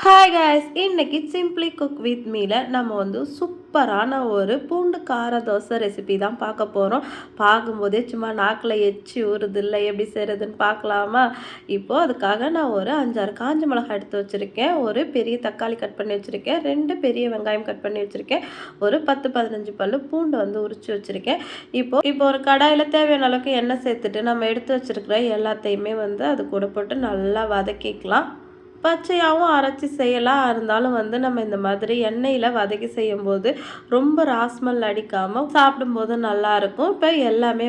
Hi guys, இன்னைக்கு simply cook with மீல நம்ம சூப்பரான ஒரு பூண்டு கார தோசை ரெசிபி தான் பார்க்க போகிறோம். பார்க்கும்போதே சும்மா நாக்கில் எச்சி ஊறுது இல்லை, எப்படி செய்கிறதுன்னு பார்க்கலாமா? இப்போது அதுக்காக நான் ஒரு 5-6 காஞ்ச மிளகாய் எடுத்து வச்சுருக்கேன், ஒரு பெரிய தக்காளி கட் பண்ணி வச்சுருக்கேன், 2 பெரிய வெங்காயம் கட் பண்ணி வச்சுருக்கேன், ஒரு 10-15 பல்லு பூண்டு உரித்து வச்சுருக்கேன். இப்போ ஒரு கடாயில் தேவையான அளவுக்கு எண்ணெய் சேர்த்துட்டு நம்ம எடுத்து வச்சுருக்கிற எல்லாத்தையுமே அது கூட போட்டு நல்லா வதக்கிக்கலாம். பச்சையாகவும் அரைச்சி செய்யலாம். இருந்தாலும் நம்ம இந்த மாதிரி எண்ணெயில் வதக்கி செய்யும்போது ரொம்ப ராஸ்மல் அடிக்காமல் சாப்பிடும்போது நல்லாயிருக்கும். இப்போ எல்லாமே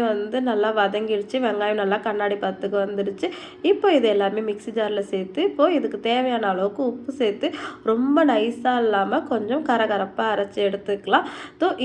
நல்லா வதங்கிடுச்சு, வெங்காயம் நல்லா கண்ணாடி பத்துக்கு வந்துடுச்சு. இப்போ இது எல்லாமே மிக்ஸி ஜாரில் சேர்த்து இப்போது இதுக்கு தேவையான அளவுக்கு உப்பு சேர்த்து ரொம்ப நைஸாக இல்லாமல் கொஞ்சம் கரகரப்பாக அரைச்சி எடுத்துக்கலாம்.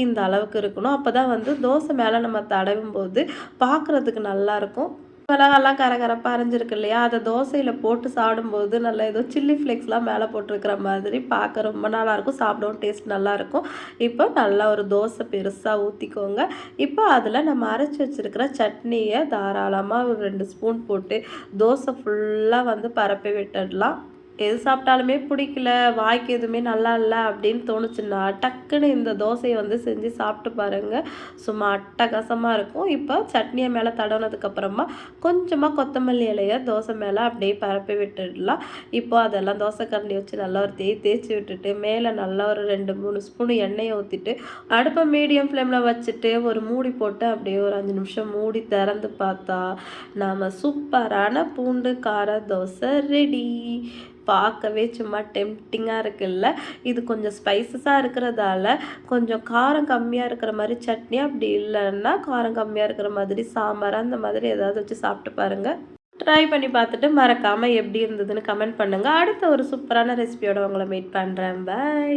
இந்த அளவுக்கு இருக்கணும். அப்போ தான் தோசை மேலே நம்ம தடவும் போது பார்க்குறதுக்கு நல்லாயிருக்கும். மிளகாலாம் கரகரப்பாக அரைஞ்சிருக்கு இல்லையா, அதை தோசையில் போட்டு சாப்பிடும்போது நல்லா ஏதோ சில்லி ஃப்ளேக்ஸ்லாம் மேலே போட்டிருக்கிற மாதிரி பார்க்க ரொம்ப நல்லாயிருக்கும், சாப்பிடவும் டேஸ்ட் நல்லாயிருக்கும். இப்போ நல்லா ஒரு தோசை பெருசாக ஊற்றிக்கோங்க. இப்போ அதில் நம்ம அரைச்சி வச்சுருக்கிற சட்னியை தாராளமாக ஒரு 2 ஸ்பூன் போட்டு தோசை ஃபுல்லாக பரப்பி விட்டுடலாம். எது சாப்பிட்டாலுமே பிடிக்கல, வாய்க்கு எதுவுமே நல்லா இல்லை அப்படின்னு தோணுச்சுன்னா டக்குன்னு இந்த தோசையை செஞ்சு சாப்பிட்டு பாருங்கள், சும்மா அட்டகாசமாக இருக்கும். இப்போ சட்னியை மேலே தடவினதுக்கப்புறமா கொஞ்சமாக கொத்தமல்லி இலையை தோசை மேலே அப்படியே பரப்பி விட்டுடலாம். இப்போ அதெல்லாம் தோசை கரண்டி வச்சு நல்லா ஒரு தேய்ச்சி விட்டுட்டு மேலே நல்லா ஒரு 2-3 ஸ்பூன் எண்ணெயை ஊற்றிட்டு அடுப்பை மீடியம் ஃப்ளேமில் வச்சுட்டு ஒரு மூடி போட்டு அப்படியே ஒரு 5 நிமிஷம் மூடி திறந்து பார்த்தா நாம் சூப்பரான பூண்டு கார தோசை ரெடி. பார்க்கவே சும்மா டெம்ப்டிங்காக இருக்குல்ல. இது கொஞ்சம் ஸ்பைசஸாக இருக்கிறதால கொஞ்சம் காரம் கம்மியாக இருக்கிற மாதிரி சட்னி, அப்படி இல்லைன்னா காரம் கம்மியாக இருக்கிற மாதிரி சாம்பார், அந்த மாதிரி ஏதாவது வச்சு சாப்பிட்டு பாருங்கள். ட்ரை பண்ணி பார்த்துட்டு மறக்காமல் எப்படி இருந்ததுன்னு கமெண்ட் பண்ணுங்கள். அடுத்த ஒரு சூப்பரான ரெசிபியோட உங்களை மீட் பண்ணுறேன். பை.